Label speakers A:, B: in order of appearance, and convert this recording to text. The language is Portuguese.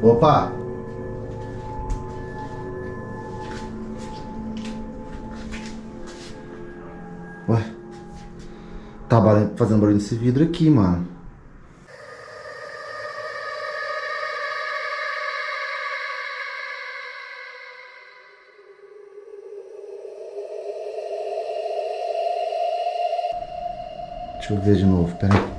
A: Opa! Ué? Tá fazendo barulho nesse vidro aqui, mano. Deixa eu ver de novo, pera aí.